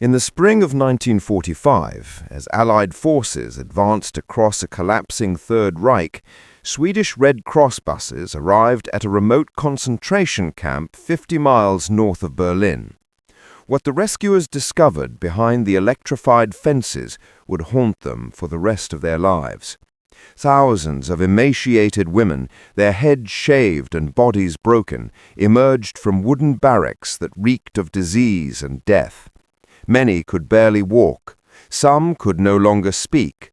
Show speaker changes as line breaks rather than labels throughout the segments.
In the spring of 1945, as Allied forces advanced across a collapsing Third Reich, Swedish Red Cross buses arrived at a remote concentration camp 50 miles north of Berlin. What the rescuers discovered behind the electrified fences would haunt them for the rest of their lives. Thousands of emaciated women, their heads shaved and bodies broken, emerged from wooden barracks that reeked of disease and death. Many could barely walk. Some could no longer speak.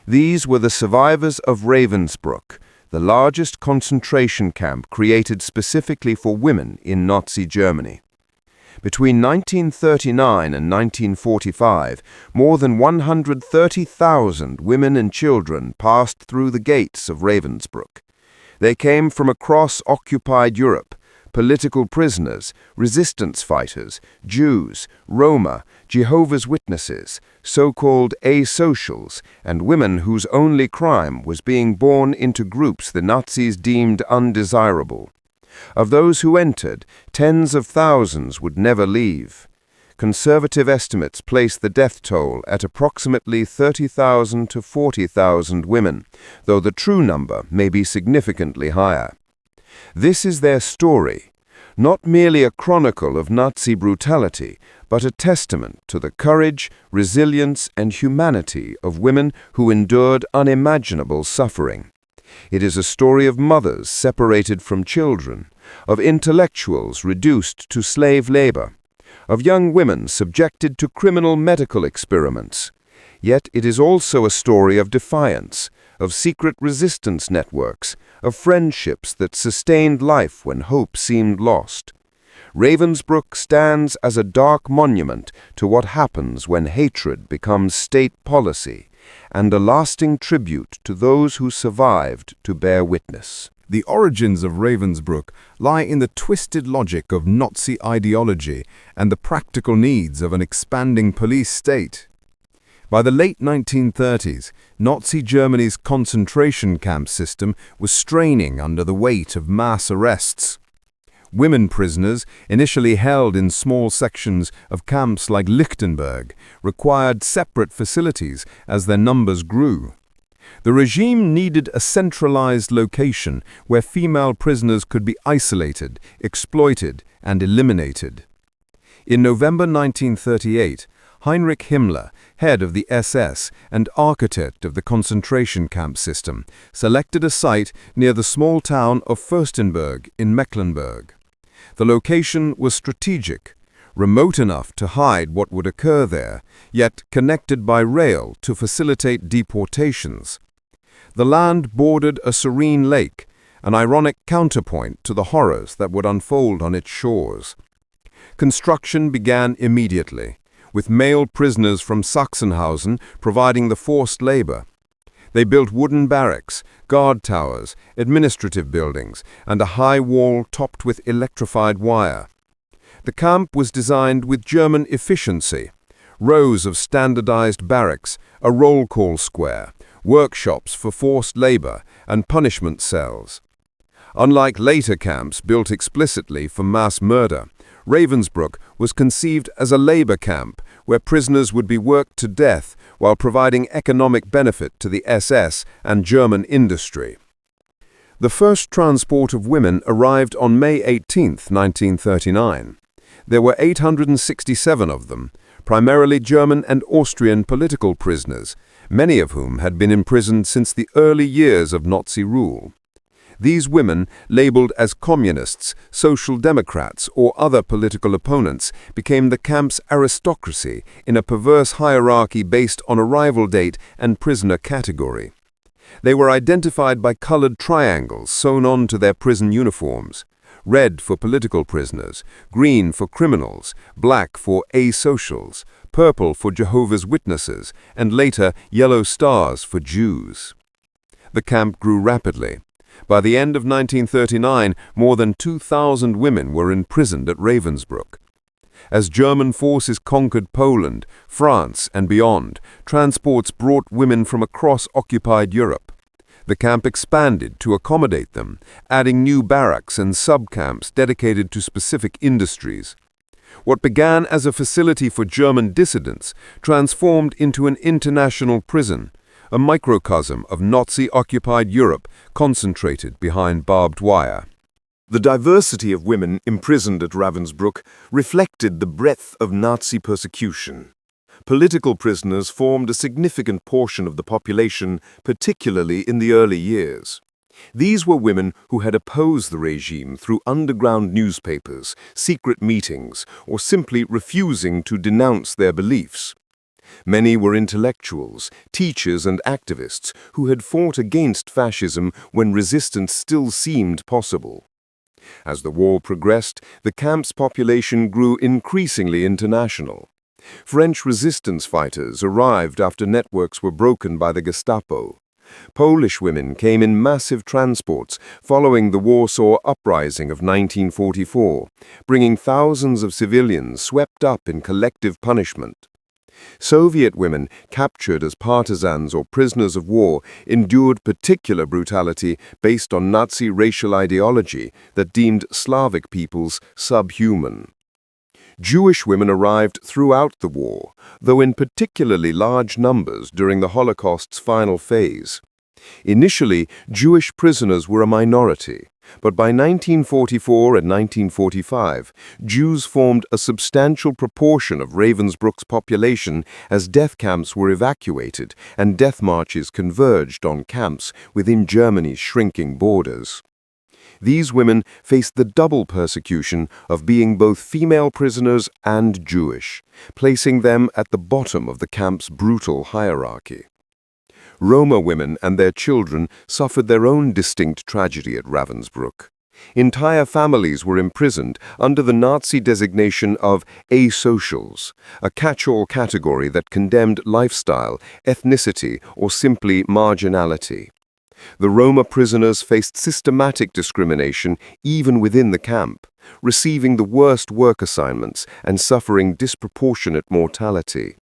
These were the survivors of Ravensbrück, the largest concentration camp created specifically for women in Nazi Germany. Between 1939 and 1945, more than 130,000 women and children passed through the gates of Ravensbrück. They came from across occupied Europe, political prisoners, resistance fighters, Jews, Roma, Jehovah's Witnesses, so-called asocials, and women whose only crime was being born into groups the Nazis deemed undesirable. Of those who entered, tens of thousands would never leave. Conservative estimates place the death toll at approximately 30,000 to 40,000 women, though the true number may be significantly higher. This is their story, not merely a chronicle of Nazi brutality, but a testament to the courage, resilience, and humanity of women who endured unimaginable suffering. It is a story of mothers separated from children, of intellectuals reduced to slave labor, of young women subjected to criminal medical experiments. Yet it is also a story of defiance, of secret resistance networks, of friendships that sustained life when hope seemed lost. Ravensbrück stands as a dark monument to what happens when hatred becomes state policy, and a lasting tribute to those who survived to bear witness.
The origins of Ravensbrück lie in the twisted logic of Nazi ideology and the practical needs of an expanding police state. By the late 1930s, Nazi Germany's concentration camp system was straining under the weight of mass arrests. Women prisoners, initially held in small sections of camps like Lichtenberg, required separate facilities as their numbers grew. The regime needed a centralized location where female prisoners could be isolated, exploited, and eliminated. In November 1938, Heinrich Himmler, head of the SS and architect of the concentration camp system, selected a site near the small town of Fürstenberg in Mecklenburg. The location was strategic, remote enough to hide what would occur there, yet connected by rail to facilitate deportations. The land bordered a serene lake, an ironic counterpoint to the horrors that would unfold on its shores. Construction began immediately, with male prisoners from Sachsenhausen providing the forced labor. They built wooden barracks, guard towers, administrative buildings, and a high wall topped with electrified wire. The camp was designed with German efficiency: rows of standardized barracks, a roll call square, workshops for forced labor, and punishment cells. Unlike later camps built explicitly for mass murder, Ravensbrück was conceived as a labor camp where prisoners would be worked to death while providing economic benefit to the SS and German industry. The first transport of women arrived on May 18, 1939. There were 867 of them, primarily German and Austrian political prisoners, many of whom had been imprisoned since the early years of Nazi rule. These women, labeled as communists, social democrats, or other political opponents, became the camp's aristocracy in a perverse hierarchy based on arrival date and prisoner category. They were identified by colored triangles sewn onto their prison uniforms: red for political prisoners, green for criminals, black for asocials, purple for Jehovah's Witnesses, and later yellow stars for Jews. The camp grew rapidly. By the end of 1939, more than 2,000 women were imprisoned at Ravensbrück. As German forces conquered Poland, France, and beyond, transports brought women from across occupied Europe. The camp expanded to accommodate them, adding new barracks and sub-camps dedicated to specific industries. What began as a facility for German dissidents transformed into an international prison, a microcosm of Nazi-occupied Europe concentrated behind barbed wire.
The diversity of women imprisoned at Ravensbrück reflected the breadth of Nazi persecution. Political prisoners formed a significant portion of the population, particularly in the early years. These were women who had opposed the regime through underground newspapers, secret meetings, or simply refusing to denounce their beliefs. Many were intellectuals, teachers, and activists who had fought against fascism when resistance still seemed possible. As the war progressed, the camp's population grew increasingly international. French resistance fighters arrived after networks were broken by the Gestapo. Polish women came in massive transports following the Warsaw Uprising of 1944, bringing thousands of civilians swept up in collective punishment. Soviet women, captured as partisans or prisoners of war, endured particular brutality based on Nazi racial ideology that deemed Slavic peoples subhuman. Jewish women arrived throughout the war, though in particularly large numbers during the Holocaust's final phase. Initially, Jewish prisoners were a minority, but by 1944 and 1945, Jews formed a substantial proportion of Ravensbrück's population as death camps were evacuated and death marches converged on camps within Germany's shrinking borders. These women faced the double persecution of being both female prisoners and Jewish, placing them at the bottom of the camp's brutal hierarchy. Roma women and their children suffered their own distinct tragedy at Ravensbrück. Entire families were imprisoned under the Nazi designation of asocials, a catch-all category that condemned lifestyle, ethnicity, or simply marginality. The Roma prisoners faced systematic discrimination even within the camp, receiving the worst work assignments and suffering disproportionate mortality.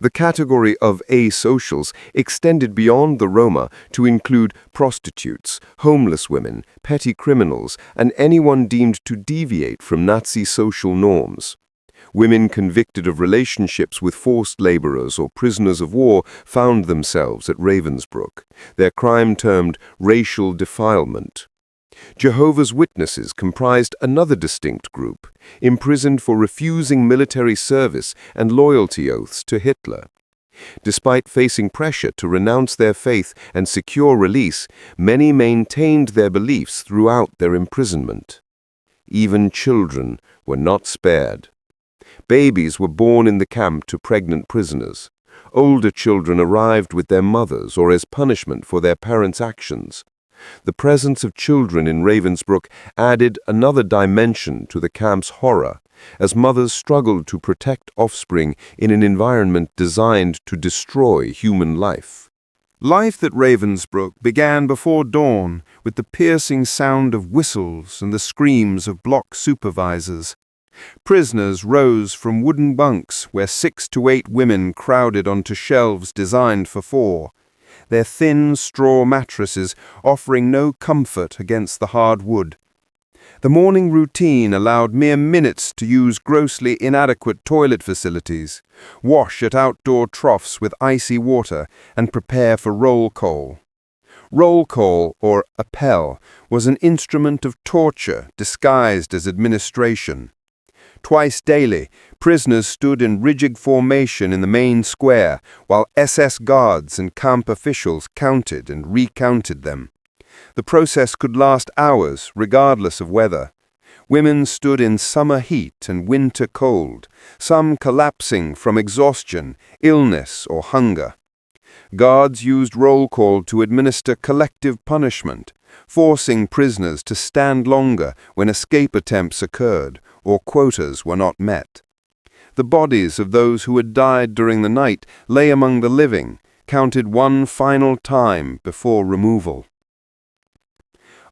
The category of asocials extended beyond the Roma to include prostitutes, homeless women, petty criminals, and anyone deemed to deviate from Nazi social norms. Women convicted of relationships with forced laborers or prisoners of war found themselves at Ravensbrück, their crime termed racial defilement. Jehovah's Witnesses comprised another distinct group, imprisoned for refusing military service and loyalty oaths to Hitler. Despite facing pressure to renounce their faith and secure release, many maintained their beliefs throughout their imprisonment. Even children were not spared. Babies were born in the camp to pregnant prisoners. Older children arrived with their mothers or as punishment for their parents' actions. The presence of children in Ravensbrück added another dimension to the camp's horror, as mothers struggled to protect offspring in an environment designed to destroy human life. Life at Ravensbrück began before dawn with the piercing sound of whistles and the screams of block supervisors. Prisoners rose from wooden bunks where 6 to 8 women crowded onto shelves designed for 4. Their thin straw mattresses offering no comfort against the hard wood. The morning routine allowed mere minutes to use grossly inadequate toilet facilities, wash at outdoor troughs with icy water, and prepare for roll call. Roll call, or appel, was an instrument of torture disguised as administration. Twice daily, prisoners stood in rigid formation in the main square, while SS guards and camp officials counted and recounted them. The process could last hours, regardless of weather. Women stood in summer heat and winter cold, some collapsing from exhaustion, illness, or hunger. Guards used roll call to administer collective punishment, forcing prisoners to stand longer when escape attempts occurred or quotas were not met. The bodies of those who had died during the night lay among the living, counted one final time before removal.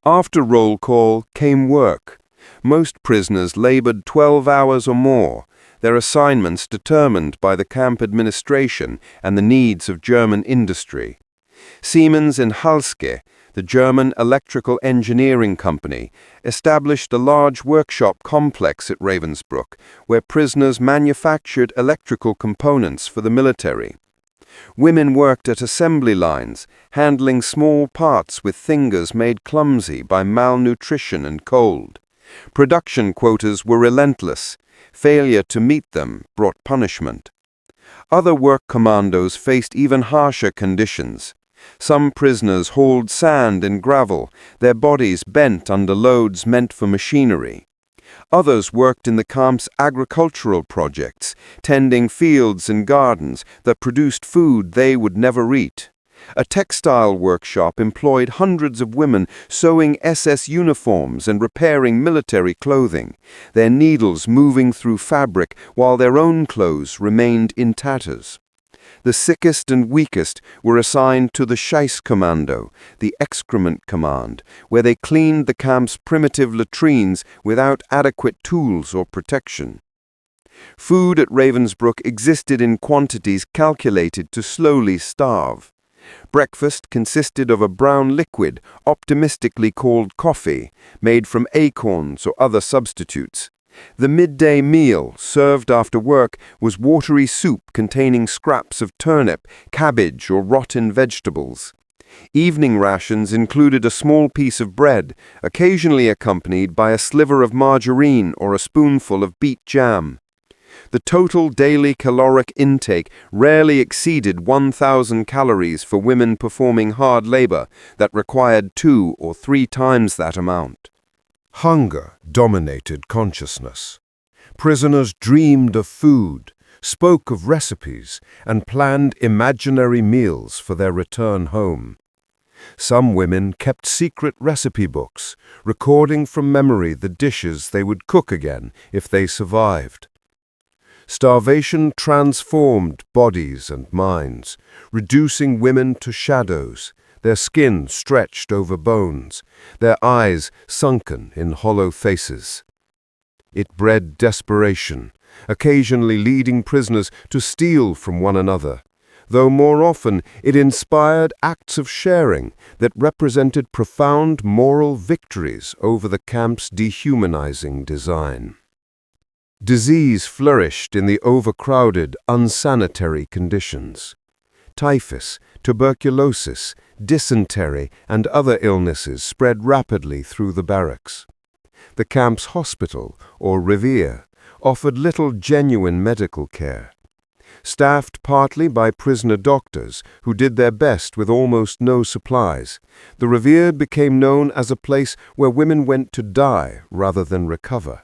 After roll call came work. Most prisoners labored 12 hours or more, their assignments determined by the camp administration and the needs of German industry. Siemens and Halske, the German electrical engineering company, established a large workshop complex at Ravensbrück, where prisoners manufactured electrical components for the military. Women worked at assembly lines, handling small parts with fingers made clumsy by malnutrition and cold. Production quotas were relentless. Failure to meet them brought punishment. Other work commandos faced even harsher conditions. Some prisoners hauled sand and gravel, their bodies bent under loads meant for machinery. Others worked in the camp's agricultural projects, tending fields and gardens that produced food they would never eat. A textile workshop employed hundreds of women sewing SS uniforms and repairing military clothing, their needles moving through fabric while their own clothes remained in tatters. The sickest and weakest were assigned to the Scheißkommando, the excrement command, where they cleaned the camp's primitive latrines without adequate tools or protection. Food at Ravensbrück existed in quantities calculated to slowly starve. Breakfast consisted of a brown liquid, optimistically called coffee, made from acorns or other substitutes. The midday meal, served after work, was watery soup containing scraps of turnip, cabbage, or rotten vegetables. Evening rations included a small piece of bread, occasionally accompanied by a sliver of margarine or a spoonful of beet jam. The total daily caloric intake rarely exceeded 1,000 calories for women performing hard labor that required 2 or 3 times that amount.
Hunger dominated consciousness. Prisoners dreamed of food, spoke of recipes, and planned imaginary meals for their return home. Some women kept secret recipe books, recording from memory the dishes they would cook again if they survived. Starvation transformed bodies and minds, reducing women to shadows, their skin stretched over bones, their eyes sunken in hollow faces. It bred desperation, occasionally leading prisoners to steal from one another, though more often it inspired acts of sharing that represented profound moral victories over the camp's dehumanizing design. Disease flourished in the overcrowded, unsanitary conditions. Typhus, tuberculosis, dysentery, and other illnesses spread rapidly through the barracks. The camp's hospital, or revier, offered little genuine medical care. Staffed partly by prisoner doctors who did their best with almost no supplies, the revier became known as a place where women went to die rather than recover.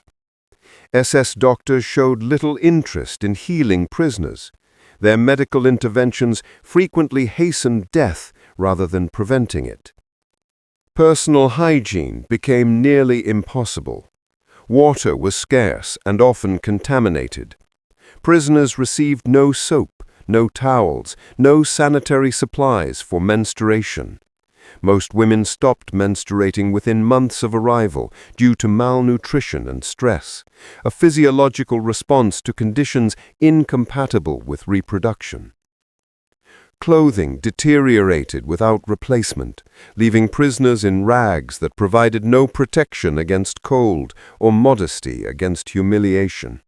SS doctors showed little interest in healing prisoners. Their medical interventions frequently hastened death rather than preventing it. Personal hygiene became nearly impossible. Water was scarce and often contaminated. Prisoners received no soap, no towels, no sanitary supplies for menstruation. Most women stopped menstruating within months of arrival due to malnutrition and stress, a physiological response to conditions incompatible with reproduction. Clothing deteriorated without replacement, leaving prisoners in rags that provided no protection against cold or modesty against humiliation.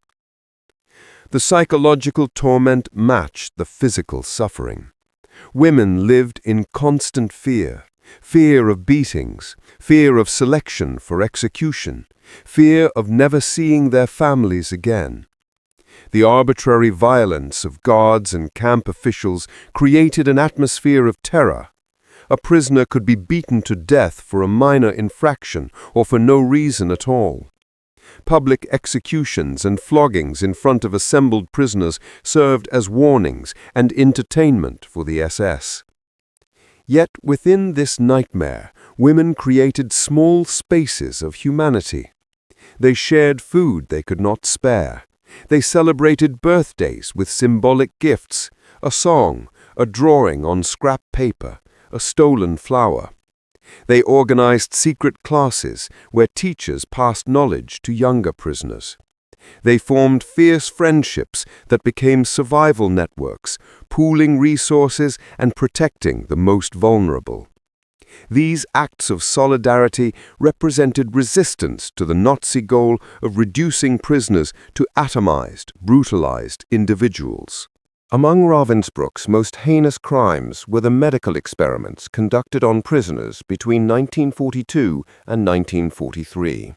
The psychological torment matched the physical suffering. Women lived in constant fear. Fear of beatings, fear of selection for execution, fear of never seeing their families again. The arbitrary violence of guards and camp officials created an atmosphere of terror. A prisoner could be beaten to death for a minor infraction or for no reason at all. Public executions and floggings in front of assembled prisoners served as warnings and entertainment for the SS. Yet within this nightmare, women created small spaces of humanity. They shared food they could not spare. They celebrated birthdays with symbolic gifts, a song, a drawing on scrap paper, a stolen flower. They organized secret classes where teachers passed knowledge to younger prisoners.
They formed fierce friendships that became survival networks, pooling resources and protecting the most vulnerable. These acts of solidarity represented resistance to the Nazi goal of reducing prisoners to atomized, brutalized individuals. Among Ravensbruck's most heinous crimes were the medical experiments conducted on prisoners between 1942 and 1943.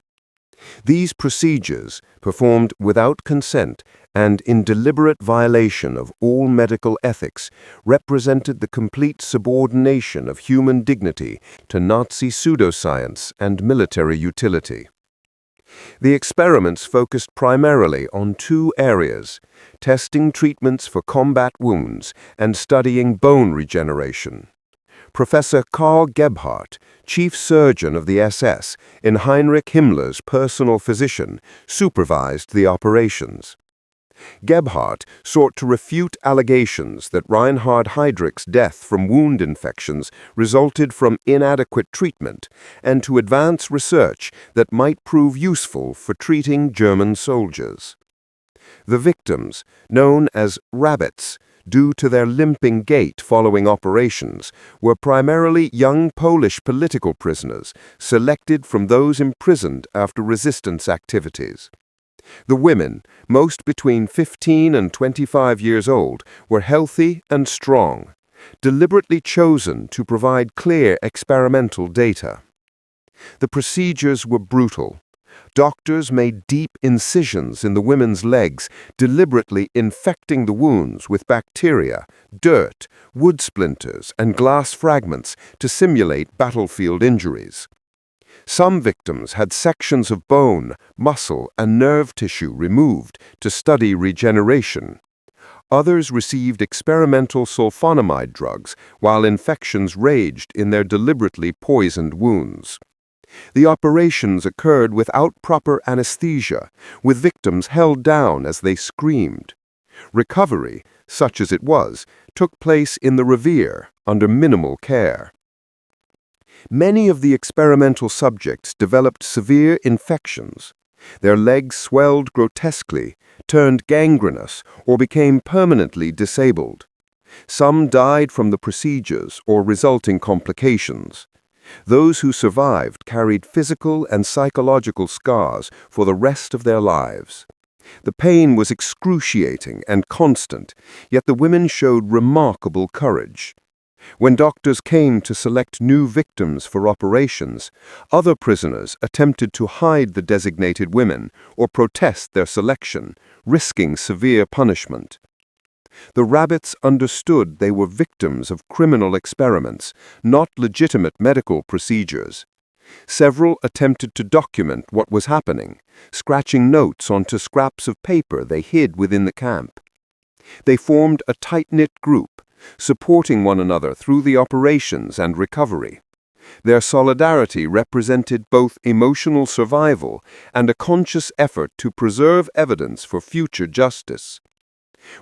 These procedures, performed without consent and in deliberate violation of all medical ethics, represented the complete subordination of human dignity to Nazi pseudoscience and military utility. The experiments focused primarily on two areas: testing treatments for combat wounds and studying bone regeneration. Professor Karl Gebhardt, chief surgeon of the SS and Heinrich Himmler's personal physician, supervised the operations. Gebhardt sought to refute allegations that Reinhard Heydrich's death from wound infections resulted from inadequate treatment and to advance research that might prove useful for treating German soldiers. The victims, known as rabbits, due to their limping gait following operations, were primarily young Polish political prisoners selected from those imprisoned after resistance activities. The women, most between 15 and 25 years old, were healthy and strong, deliberately chosen to provide clear experimental data. The procedures were brutal. Doctors made deep incisions in the women's legs, deliberately infecting the wounds with bacteria, dirt, wood splinters, and glass fragments to simulate battlefield injuries. Some victims had sections of bone, muscle, and nerve tissue removed to study regeneration. Others received experimental sulfonamide drugs while infections raged in their deliberately poisoned wounds. The operations occurred without proper anesthesia, with victims held down as they screamed. Recovery, such as it was, took place in the revier under minimal care. Many of the experimental subjects developed severe infections. Their legs swelled grotesquely, turned gangrenous, or became permanently disabled. Some died from the procedures or resulting complications. Those who survived carried physical and psychological scars for the rest of their lives. The pain was excruciating and constant, yet the women showed remarkable courage. When doctors came to select new victims for operations, other prisoners attempted to hide the designated women or protest their selection, risking severe punishment. The rabbits understood they were victims of criminal experiments, not legitimate medical procedures. Several attempted to document what was happening, scratching notes onto scraps of paper they hid within the camp. They formed a tight-knit group, supporting one another through the operations and recovery. Their solidarity represented both emotional survival and a conscious effort to preserve evidence for future justice.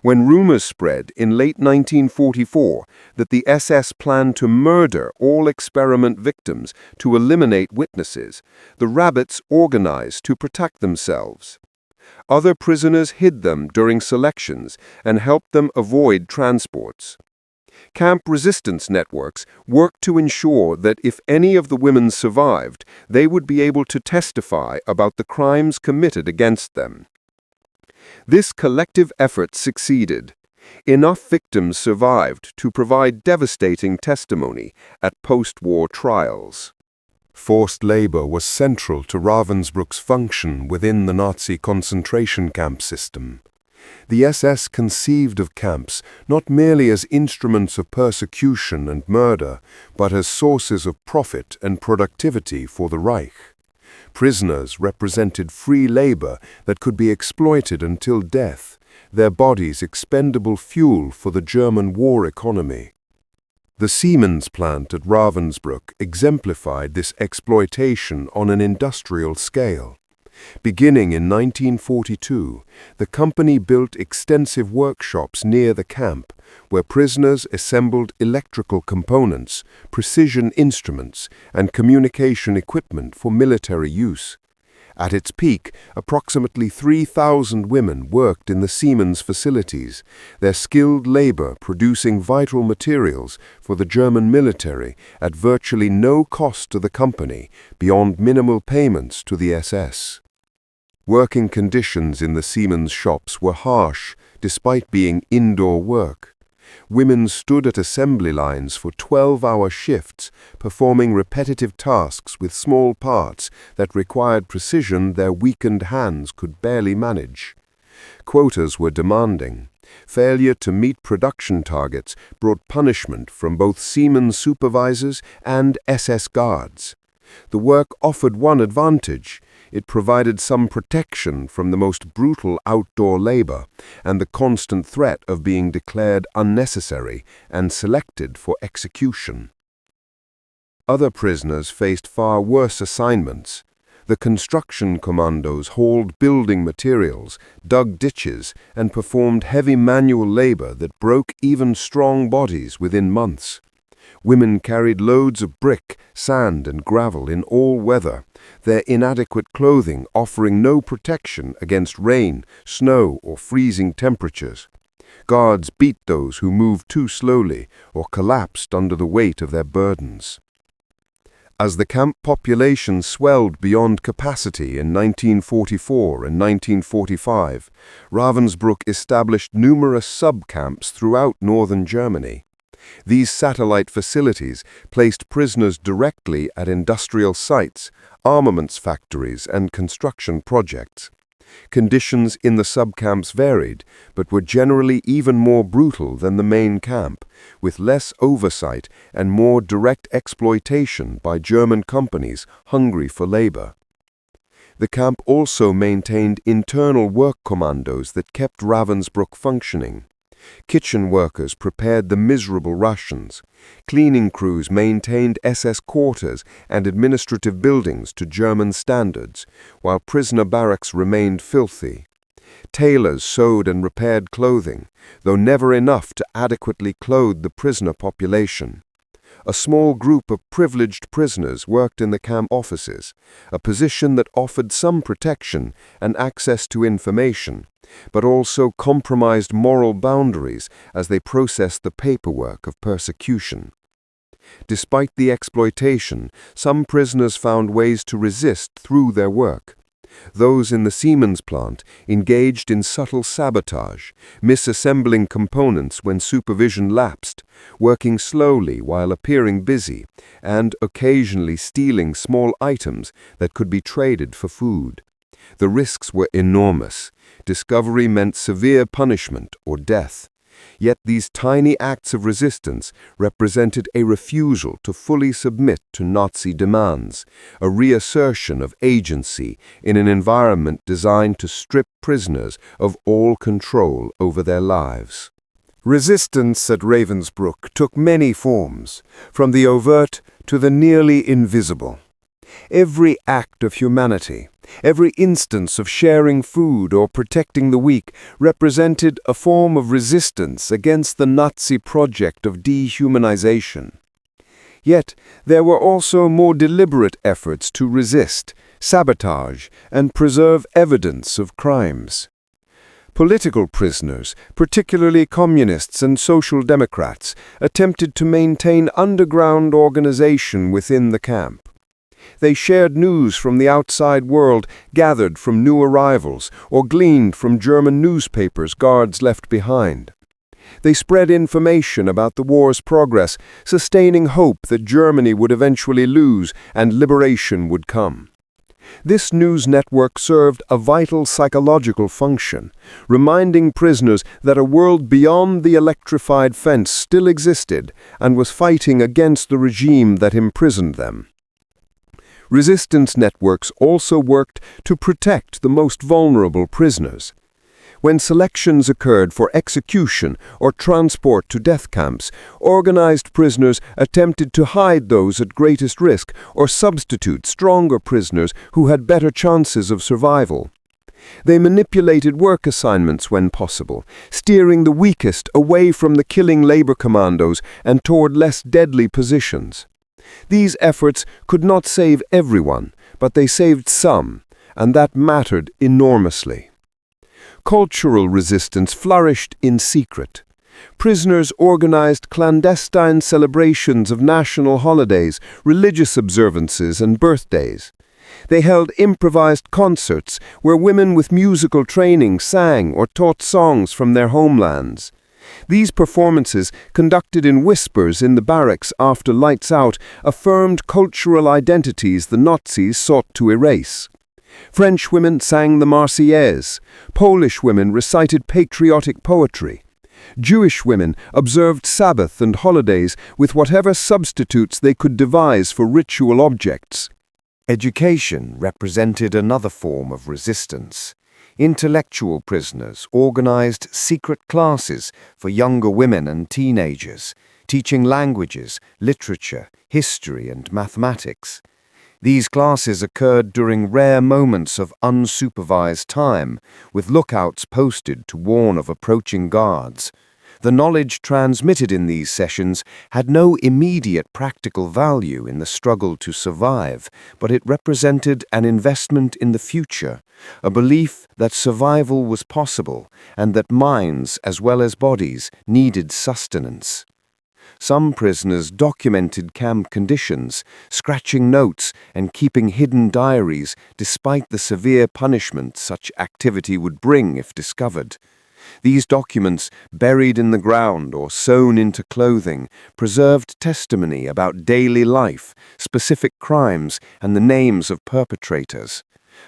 When rumors spread in late 1944 that the SS planned to murder all experiment victims to eliminate witnesses, the rabbits organized to protect themselves. Other prisoners hid them during selections and helped them avoid transports. Camp resistance networks worked to ensure that if any of the women survived, they would be able to testify about the crimes committed against them. This collective effort succeeded. Enough victims survived to provide devastating testimony at post-war trials. Forced labor was central to Ravensbruck's function within the Nazi concentration camp system. The SS conceived of camps not merely as instruments of persecution and murder, but as sources of profit and productivity for the Reich. Prisoners represented free labor that could be exploited until death, their bodies expendable fuel for the German war economy. The Siemens plant at Ravensbrück exemplified this exploitation on an industrial scale. Beginning in 1942, the company built extensive workshops near the camp, where prisoners assembled electrical components, precision instruments, and communication equipment for military use.
At its peak, approximately 3,000 women worked in the Siemens facilities, their skilled labor producing vital materials for the German military at virtually no cost to the company, beyond minimal payments to the SS. Working conditions in the Siemens shops were harsh, despite being indoor work. Women stood at assembly lines for 12-hour shifts, performing repetitive tasks with small parts that required precision their weakened hands could barely manage. Quotas were demanding. Failure to meet production targets brought punishment from both Siemens supervisors and SS guards. The work offered one advantage. It provided some protection from the most brutal outdoor labor and the constant threat of being declared unnecessary and selected for execution. Other prisoners faced far worse assignments. The construction commandos hauled building materials, dug ditches, and performed heavy manual labor that broke even strong bodies within months. Women carried loads of brick, sand, and gravel in all weather, their inadequate clothing offering no protection against rain, snow, or freezing temperatures. Guards beat those who moved too slowly or collapsed under the weight of their burdens. As the camp population swelled beyond capacity in 1944 and 1945, Ravensbrück established numerous sub-camps throughout northern Germany. These satellite facilities placed prisoners directly at industrial sites, armaments factories, and construction projects. Conditions in the sub-camps varied, but were generally even more brutal than the main camp, with less oversight and more direct exploitation by German companies hungry for labor. The camp also maintained internal work commandos that kept Ravensbrück functioning. Kitchen workers prepared the miserable rations. Cleaning crews maintained SS quarters and administrative buildings to German standards, while prisoner barracks remained filthy. Tailors sewed and repaired clothing, though never enough to adequately clothe the prisoner population. A small group of privileged prisoners worked in the camp offices, a position that offered some protection and access to information, but also compromised moral boundaries as they processed the paperwork of persecution. Despite the exploitation, some prisoners found ways to resist through their work. Those in the Siemens plant engaged in subtle sabotage, misassembling components when supervision lapsed, working slowly while appearing busy, and occasionally stealing small items that could be traded for food. The risks were enormous. Discovery meant severe punishment or death. Yet these tiny acts of resistance represented a refusal to fully submit to Nazi demands, a reassertion of agency in an environment designed to strip prisoners of all control over their lives. Resistance at Ravensbrück took many forms, from the overt to the nearly invisible. Every act of humanity, every instance of sharing food or protecting the weak represented a form of resistance against the Nazi project of dehumanization. Yet there were also more deliberate efforts to resist, sabotage, and preserve evidence of crimes. Political prisoners, particularly communists and social democrats, attempted to maintain underground organization within the camp. They shared news from the outside world gathered from new arrivals or gleaned from German newspapers guards left behind. They spread information about the war's progress, sustaining hope that Germany would eventually lose and liberation would come. This news network served a vital psychological function, reminding prisoners that a world beyond the electrified fence still existed and was fighting against the regime that imprisoned them. Resistance networks also worked to protect the most vulnerable prisoners. When selections occurred for execution or transport to death camps, organized prisoners attempted to hide those at greatest risk or substitute stronger prisoners who had better chances of survival. They manipulated work assignments when possible, steering the weakest away from the killing labor commandos and toward less deadly positions. These efforts could not save everyone, but they saved some, and that mattered enormously. Cultural resistance flourished in secret. Prisoners organized clandestine celebrations of national holidays, religious observances, and birthdays. They held improvised concerts where women with musical training sang or taught songs from their homelands. These performances, conducted in whispers in the barracks after lights out, affirmed cultural identities the Nazis sought to erase. French women sang the Marseillaise. Polish women recited patriotic poetry. Jewish women observed Sabbath and holidays with whatever substitutes they could devise for ritual objects.
Education represented another form of resistance. Intellectual prisoners organized secret classes for younger women and teenagers, teaching languages, literature, history, and mathematics. These classes occurred during rare moments of unsupervised time, with lookouts posted to warn of approaching guards. The knowledge transmitted in these sessions had no immediate practical value in the struggle to survive, but it represented an investment in the future, a belief that survival was possible and that minds as well as bodies needed sustenance. Some prisoners documented camp conditions, scratching notes and keeping hidden diaries despite the severe punishment such activity would bring if discovered. These documents, buried in the ground or sewn into clothing, preserved testimony about daily life, specific crimes, and the names of perpetrators.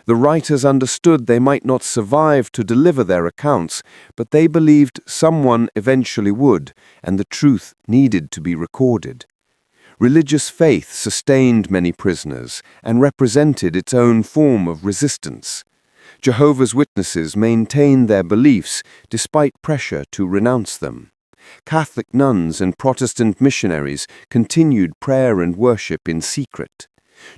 The writers understood they might not survive to deliver their accounts, but they believed someone eventually would, and the truth needed to be recorded. Religious faith sustained many prisoners and represented its own form of resistance. Jehovah's Witnesses maintained their beliefs despite pressure to renounce them. Catholic nuns and Protestant missionaries continued prayer and worship in secret.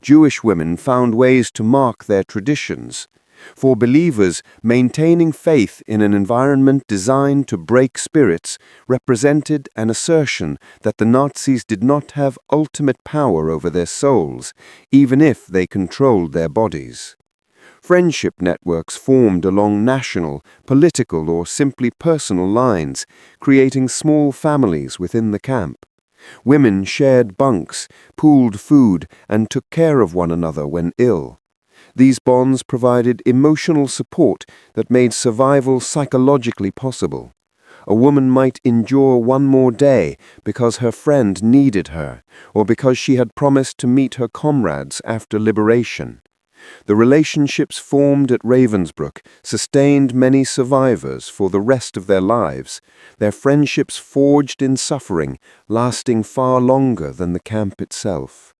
Jewish women found ways to mark their traditions. For believers, maintaining faith in an environment designed to break spirits represented an assertion that the Nazis did not have ultimate power over their souls, even if they controlled their bodies. Friendship networks formed along national, political, or simply personal lines, creating small families within the camp. Women shared bunks, pooled food, and took care of one another when ill. These bonds provided emotional support that made survival psychologically possible. A woman might endure one more day because her friend needed her, or because she had promised to meet her comrades after liberation. The relationships formed at Ravensbrück sustained many survivors for the rest of their lives, their friendships forged in suffering, lasting far longer than the camp itself.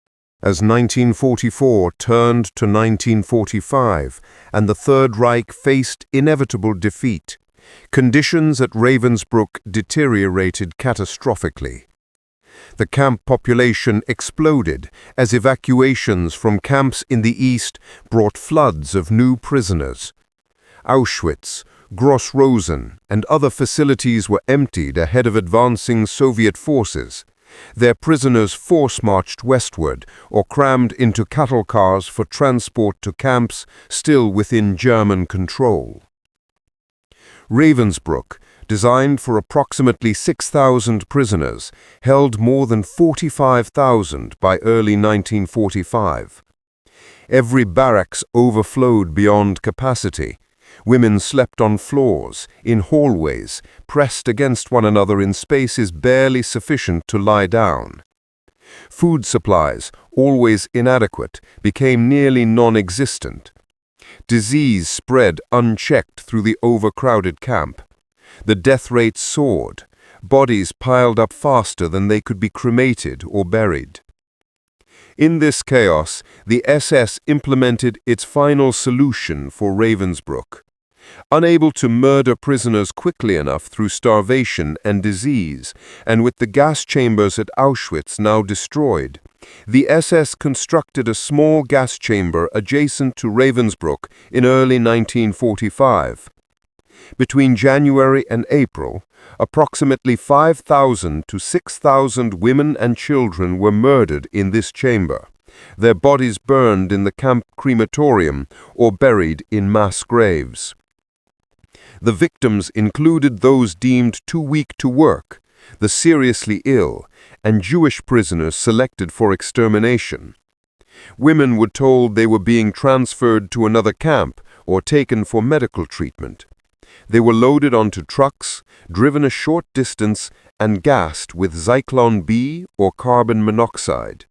As 1944 turned to 1945 and the Third Reich faced inevitable defeat, conditions at Ravensbrück deteriorated catastrophically. The camp population exploded as evacuations from camps in the east brought floods of new prisoners. Auschwitz, Gross-Rosen, and other facilities were emptied ahead of advancing Soviet forces. Their prisoners force-marched westward or crammed into cattle cars for transport to camps still within German control. Ravensbrück, designed for approximately 6,000 prisoners, held more than 45,000 by early 1945. Every barracks overflowed beyond capacity. Women slept on floors, in hallways, pressed against one another in spaces barely sufficient to lie down. Food supplies, always inadequate, became nearly non-existent. Disease spread unchecked through the overcrowded camp. The death rate soared. Bodies piled up faster than they could be cremated or buried. In this chaos, the SS implemented its final solution for Ravensbrück. Unable to murder prisoners quickly enough through starvation and disease, and with the gas chambers at Auschwitz now destroyed, the SS constructed a small gas chamber adjacent to Ravensbrück in early 1945. Between January and April, approximately 5,000 to 6,000 women and children were murdered in this chamber. their bodies burned in the camp crematorium or buried in mass graves. The victims included those deemed too weak to work, the seriously ill, and Jewish prisoners selected for extermination. Women were told they were being transferred to another camp or taken for medical treatment. They were loaded onto trucks, driven a short distance, and gassed with Zyklon B or carbon monoxide.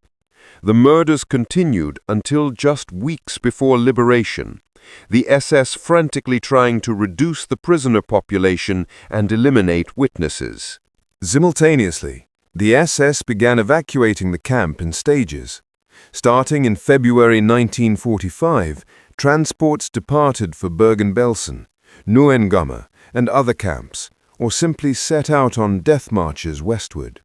The murders continued until just weeks before liberation, the SS frantically trying to reduce the prisoner population and eliminate witnesses.
Simultaneously, the SS began evacuating the camp in stages. Starting in February 1945, transports departed for Bergen-Belsen, Neuengamme, and other camps, or simply set out on death marches westward.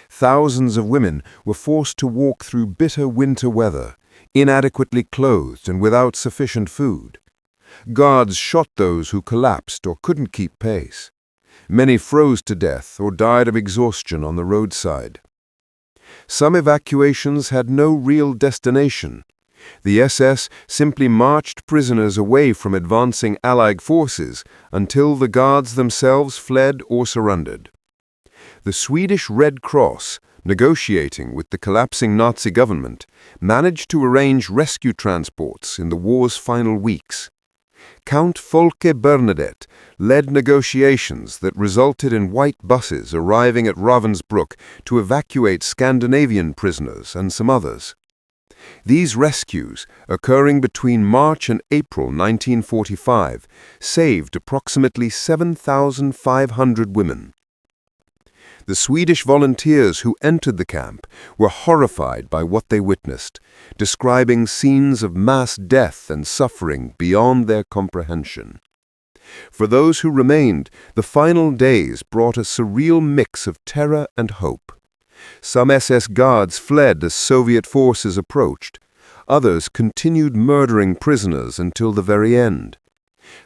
Thousands of women were forced to walk through bitter winter weather, inadequately clothed and without sufficient food. Guards shot those who collapsed or couldn't keep pace. Many froze to death or died of exhaustion on the roadside. Some evacuations had no real destination. The SS simply marched prisoners away from advancing Allied forces until the guards themselves fled or surrendered. The Swedish Red Cross, negotiating with the collapsing Nazi government, managed to arrange rescue transports in the war's final weeks. Count Folke Bernadette led negotiations that resulted in white buses arriving at Ravensbrück to evacuate Scandinavian prisoners and some others. These rescues, occurring between March and April 1945, saved approximately 7,500 women. The Swedish volunteers who entered the camp were horrified by what they witnessed, describing scenes of mass death and suffering beyond their comprehension. For those who remained, the final days brought a surreal mix of terror and hope. Some SS guards fled as Soviet forces approached. Others continued murdering prisoners until the very end.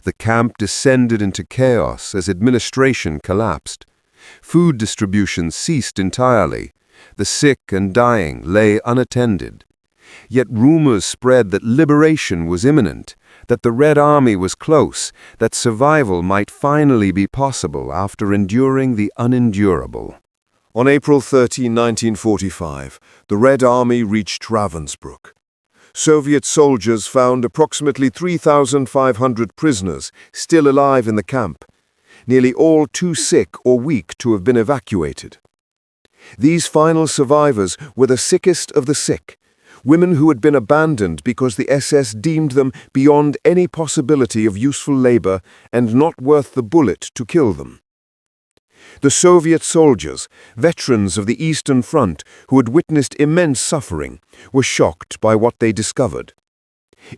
The camp descended into chaos as administration collapsed. Food distribution ceased entirely. The sick and dying lay unattended. Yet rumors spread that liberation was imminent, that the Red Army was close, that survival might finally be possible after enduring the unendurable.
On April 13, 1945, the Red Army reached Ravensbrück. Soviet soldiers found approximately 3,500 prisoners still alive in the camp, nearly all too sick or weak to have been evacuated. These final survivors were the sickest of the sick, women who had been abandoned because the SS deemed them beyond any possibility of useful labor and not worth the bullet to kill them. The Soviet soldiers, veterans of the Eastern Front who had witnessed immense suffering, were shocked by what they discovered.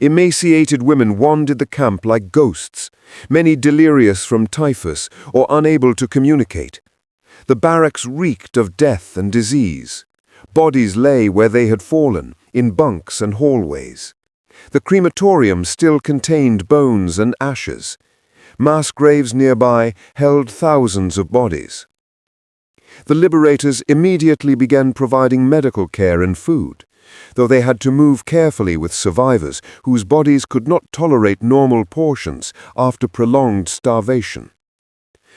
Emaciated women wandered the camp like ghosts, many delirious from typhus or unable to communicate. The barracks reeked of death and disease. Bodies lay where they had fallen, in bunks and hallways. The crematorium still contained bones and ashes. Mass graves nearby held thousands of bodies. The liberators immediately began providing medical care and food, though they had to move carefully with survivors whose bodies could not tolerate normal portions after prolonged starvation.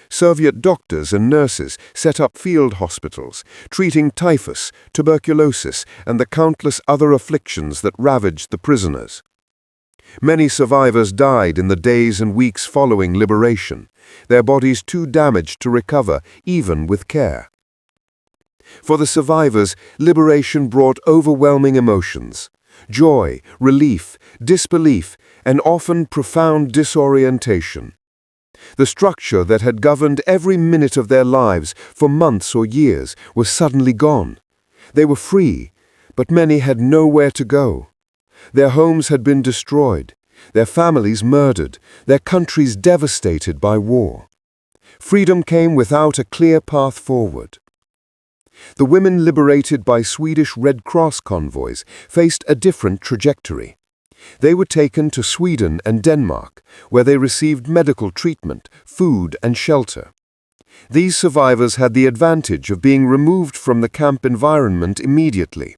Soviet doctors and nurses set up field hospitals, treating typhus, tuberculosis, and the countless other afflictions that ravaged the prisoners. Many survivors died in the days and weeks following liberation, their bodies too damaged to recover even with care. For the survivors, liberation brought overwhelming emotions: joy, relief, disbelief, and often profound disorientation. The structure that had governed every minute of their lives for months or years was suddenly gone. They were free, but many had nowhere to go. Their homes had been destroyed, their families murdered, their countries devastated by war. Freedom came without a clear path forward. The women liberated by Swedish Red Cross convoys faced a different trajectory. They were taken to Sweden and Denmark, where they received medical treatment, food, and shelter. These survivors had the advantage of being removed from the camp environment immediately.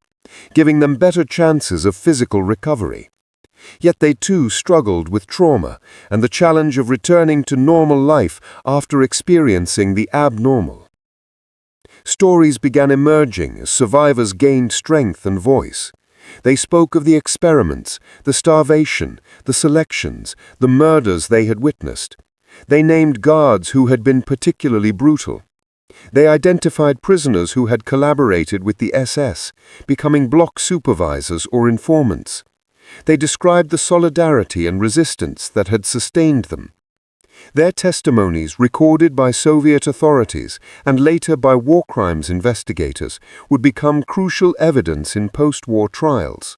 giving them better chances of physical recovery. Yet they too struggled with trauma and the challenge of returning to normal life after experiencing the abnormal. Stories began emerging as survivors gained strength and voice. They spoke of the experiments, the starvation, the selections, the murders they had witnessed. They named guards who had been particularly brutal. They identified prisoners who had collaborated with the SS, becoming block supervisors or informants. They described the solidarity and resistance that had sustained them. Their testimonies, recorded by Soviet authorities and later by war crimes investigators, would become crucial evidence in post-war trials.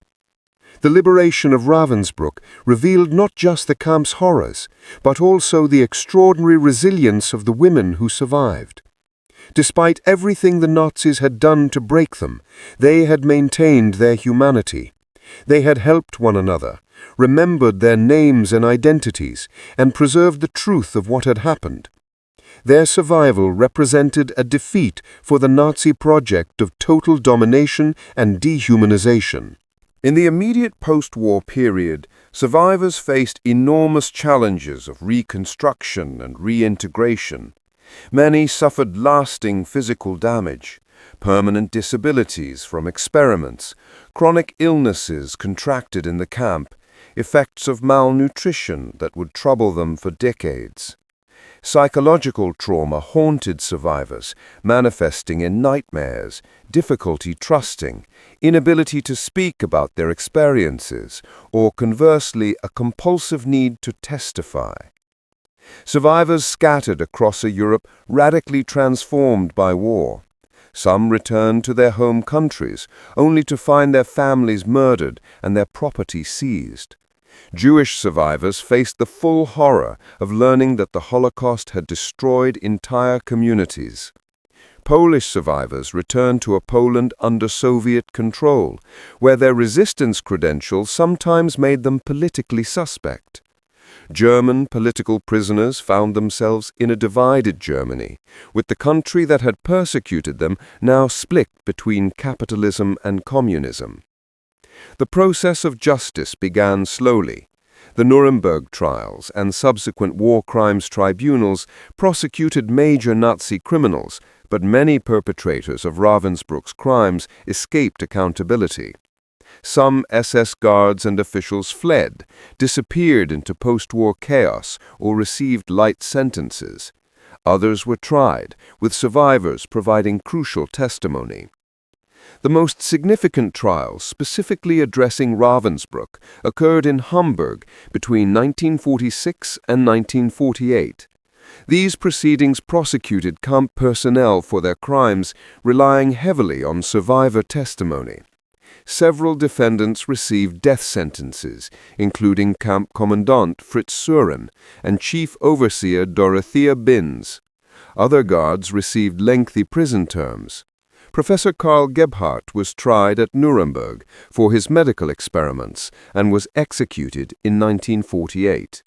The liberation of Ravensbrück revealed not just the camp's horrors, but also the extraordinary resilience of the women who survived. Despite everything the Nazis had done to break them, they had maintained their humanity. They had helped one another, remembered their names and identities, and preserved the truth of what had happened. Their survival represented a defeat for the Nazi project of total domination and dehumanization.
In the immediate post-war period, survivors faced enormous challenges of reconstruction and reintegration. Many suffered lasting physical damage, permanent disabilities from experiments, chronic illnesses contracted in the camp, effects of malnutrition that would trouble them for decades. Psychological trauma haunted survivors, manifesting in nightmares, difficulty trusting, inability to speak about their experiences, or conversely, a compulsive need to testify. Survivors scattered across a Europe radically transformed by war. Some returned to their home countries, only to find their families murdered and their property seized. Jewish survivors faced the full horror of learning that the Holocaust had destroyed entire communities. Polish survivors returned to a Poland under Soviet control, where their resistance credentials sometimes made them politically suspect. German political prisoners found themselves in a divided Germany, with the country that had persecuted them now split between capitalism and communism. The process of justice began slowly. The Nuremberg trials and subsequent war crimes tribunals prosecuted major Nazi criminals, but many perpetrators of Ravensbrück's crimes escaped accountability. Some SS guards and officials fled, disappeared into post-war chaos, or received light sentences. Others were tried, with survivors providing crucial testimony. The most significant trials specifically addressing Ravensbrück occurred in Hamburg between 1946 and 1948. These proceedings prosecuted camp personnel for their crimes, relying heavily on survivor testimony. Several defendants received death sentences, including Camp Commandant Fritz Sören and Chief Overseer Dorothea Binz. Other guards received lengthy prison terms. Professor Karl Gebhardt was tried at Nuremberg for his medical experiments and was executed in 1948.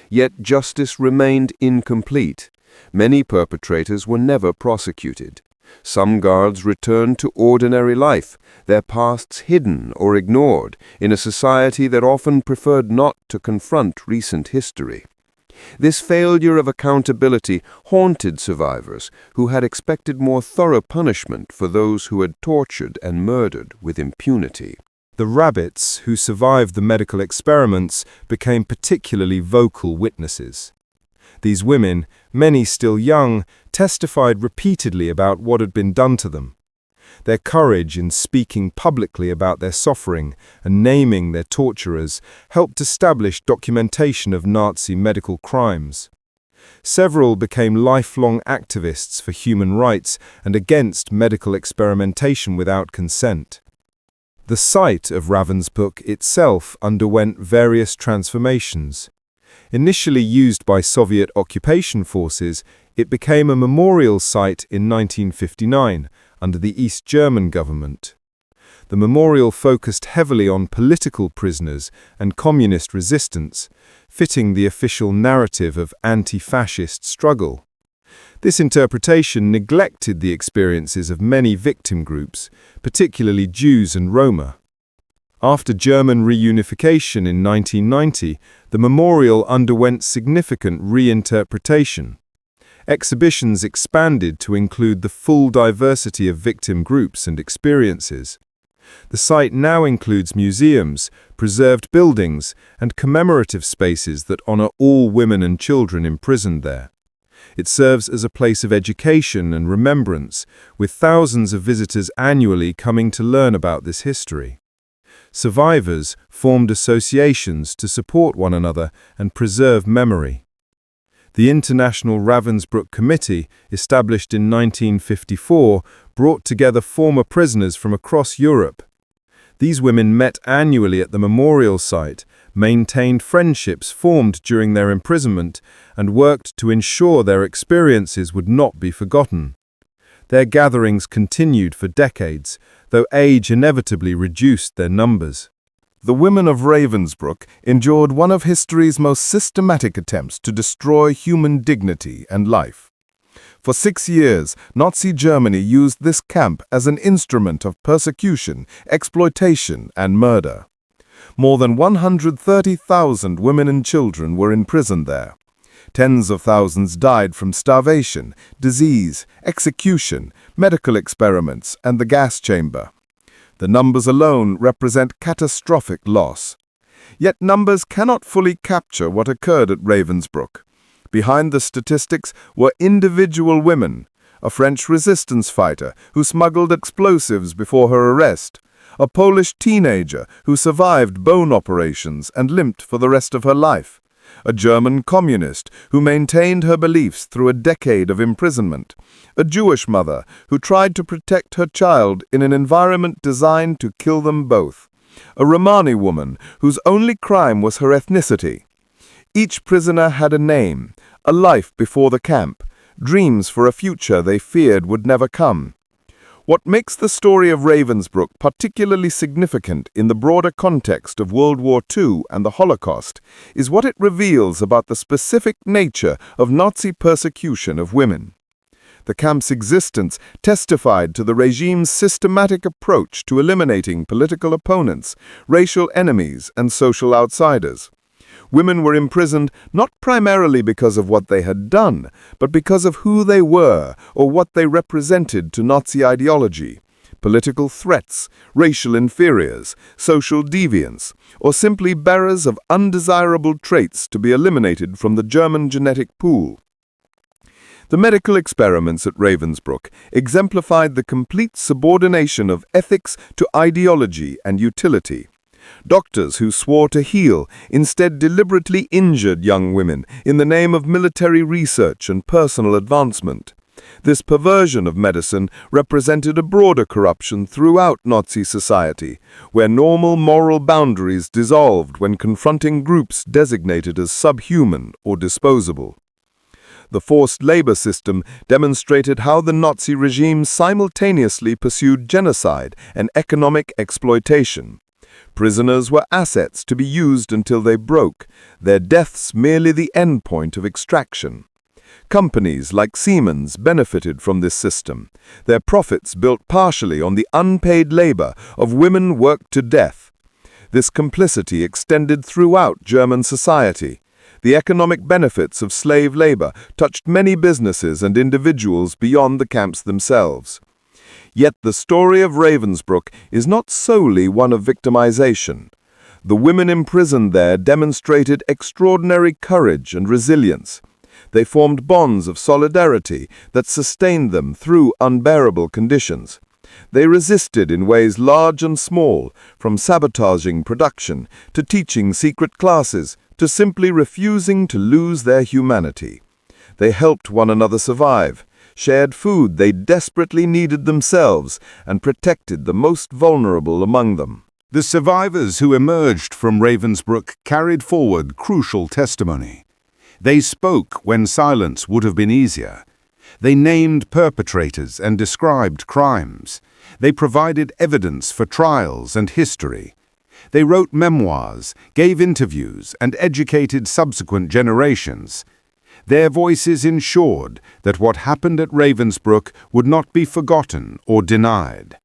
Yet justice remained incomplete. Many perpetrators were never prosecuted. Some guards returned to ordinary life, their pasts hidden or ignored in a society that often preferred not to confront recent history. This failure of accountability haunted survivors who had expected more thorough punishment for those who had tortured and murdered with impunity.
The rabbits who survived the medical experiments became particularly vocal witnesses. These women, many still young, testified repeatedly about what had been done to them. Their courage in speaking publicly about their suffering and naming their torturers helped establish documentation of Nazi medical crimes. Several became lifelong activists for human rights and against medical experimentation without consent. The site of Ravensbrück itself underwent various transformations. Initially used by Soviet occupation forces, it became a memorial site in 1959 under the East German government. The memorial focused heavily on political prisoners and communist resistance, fitting the official narrative of anti-fascist struggle. This interpretation neglected the experiences of many victim groups, particularly Jews and Roma. After German reunification in 1990, the memorial underwent significant reinterpretation. Exhibitions expanded to include the full diversity of victim groups and experiences. The site now includes museums, preserved buildings, and commemorative spaces that honor all women and children imprisoned there. It serves as a place of education and remembrance, with thousands of visitors annually coming to learn about this history. Survivors formed associations to support one another and preserve memory. The International Ravensbrück Committee, established in 1954, brought together former prisoners from across Europe. These women met annually at the memorial site, maintained friendships formed during their imprisonment, and worked to ensure their experiences would not be forgotten. Their gatherings continued for decades, though age inevitably reduced their numbers.
The women of Ravensbrück endured one of history's most systematic attempts to destroy human dignity and life. For 6 years, Nazi Germany used this camp as an instrument of persecution, exploitation, and murder. More than 130,000 women and children were imprisoned there. Tens of thousands died from starvation, disease, execution, medical experiments, and the gas chamber. The numbers alone represent catastrophic loss. Yet numbers cannot fully capture what occurred at Ravensbrück. Behind the statistics were individual women, a French resistance fighter who smuggled explosives before her arrest, a Polish teenager who survived bone operations and limped for the rest of her life, a German communist who maintained her beliefs through a decade of imprisonment, a Jewish mother who tried to protect her child in an environment designed to kill them both, a Romani woman whose only crime was her ethnicity. Each prisoner had a name, a life before the camp, dreams for a future they feared would never come. What makes the story of Ravensbrück particularly significant in the broader context of World War II and the Holocaust is what it reveals about the specific nature of Nazi persecution of women. The camp's existence testified to the regime's systematic approach to eliminating political opponents, racial enemies, and social outsiders. Women were imprisoned not primarily because of what they had done, but because of who they were or what they represented to Nazi ideology, political threats, racial inferiors, social deviants, or simply bearers of undesirable traits to be eliminated from the German genetic pool. The medical experiments at Ravensbrück exemplified the complete subordination of ethics to ideology and utility. Doctors who swore to heal instead deliberately injured young women in the name of military research and personal advancement. This perversion of medicine represented a broader corruption throughout Nazi society, where normal moral boundaries dissolved when confronting groups designated as subhuman or disposable. The forced labor system demonstrated how the Nazi regime simultaneously pursued genocide and economic exploitation. Prisoners were assets to be used until they broke, their deaths merely the endpoint of extraction. Companies like Siemens benefited from this system, their profits built partially on the unpaid labor of women worked to death. This complicity extended throughout German society. The economic benefits of slave labor touched many businesses and individuals beyond the camps themselves. Yet the story of Ravensbrück is not solely one of victimization. The women imprisoned there demonstrated extraordinary courage and resilience. They formed bonds of solidarity that sustained them through unbearable conditions. They resisted in ways large and small, from sabotaging production to teaching secret classes to simply refusing to lose their humanity. They helped one another survive, shared food they desperately needed themselves, and protected the most vulnerable among them.
The survivors who emerged from Ravensbrück carried forward crucial testimony. They spoke when silence would have been easier. They named perpetrators and described crimes. They provided evidence for trials and history. They wrote memoirs, gave interviews, and educated subsequent generations. Their voices ensured that what happened at Ravensbrück would not be forgotten or denied.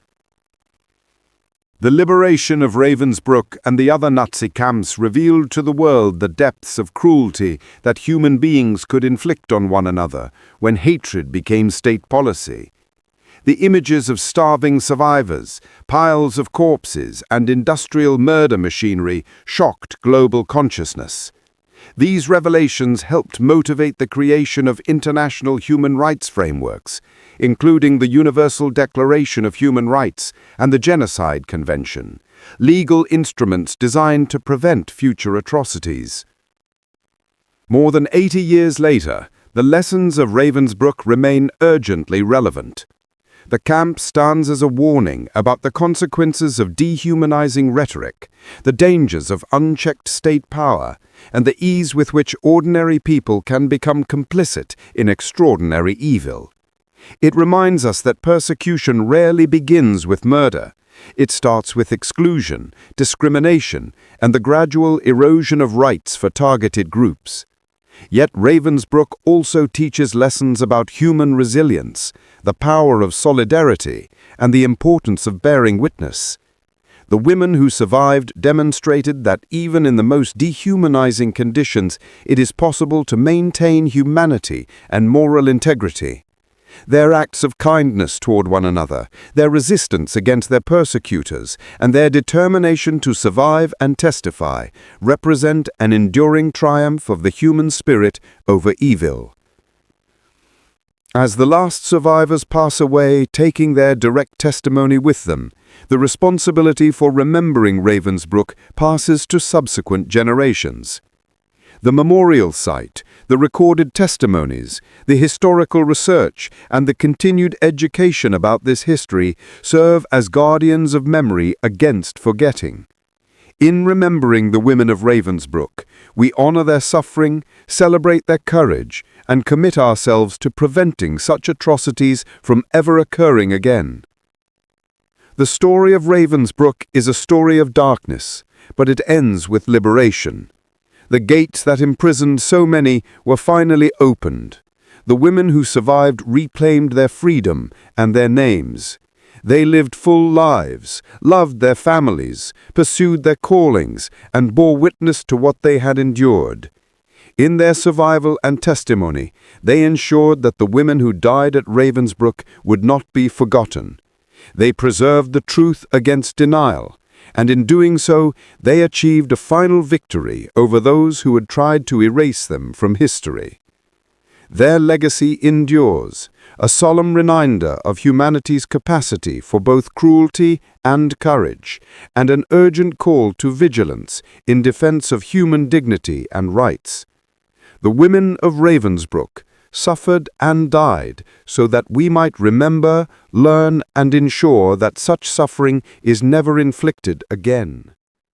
The liberation of Ravensbrück and the other Nazi camps revealed to the world the depths of cruelty that human beings could inflict on one another when hatred became state policy. The images of starving survivors, piles of corpses, and industrial murder machinery shocked global consciousness. These revelations helped motivate the creation of international human rights frameworks, including the Universal Declaration of Human Rights and the Genocide Convention, legal instruments designed to prevent future atrocities. More than 80 years later, the lessons of Ravensbrück remain urgently relevant. The camp stands as a warning about the consequences of dehumanizing rhetoric, the dangers of unchecked state power, and the ease with which ordinary people can become complicit in extraordinary evil. It reminds us that persecution rarely begins with murder. It starts with exclusion, discrimination, and the gradual erosion of rights for targeted groups. Yet Ravensbrück also teaches lessons about human resilience, the power of solidarity, and the importance of bearing witness. The women who survived demonstrated that even in the most dehumanizing conditions, it is possible to maintain humanity and moral integrity. Their acts of kindness toward one another, their resistance against their persecutors, and their determination to survive and testify represent an enduring triumph of the human spirit over evil. As the last survivors pass away, taking their direct testimony with them, the responsibility for remembering Ravensbrück passes to subsequent generations. The memorial site, the recorded testimonies, the historical research, and the continued education about this history serve as guardians of memory against forgetting. In remembering the women of Ravensbrück, we honor their suffering, celebrate their courage, and commit ourselves to preventing such atrocities from ever occurring again. The story of Ravensbrück is a story of darkness, but it ends with liberation. The gates that imprisoned so many were finally opened. The women who survived reclaimed their freedom and their names. They lived full lives, loved their families, pursued their callings, and bore witness to what they had endured. In their survival and testimony, they ensured that the women who died at Ravensbrück would not be forgotten. They preserved the truth against denial, and in doing so, they achieved a final victory over those who had tried to erase them from history. Their legacy endures, a solemn reminder of humanity's capacity for both cruelty and courage, and an urgent call to vigilance in defense of human dignity and rights. The women of Ravensbrück suffered and died so that we might remember, learn, and ensure that such suffering is never inflicted again.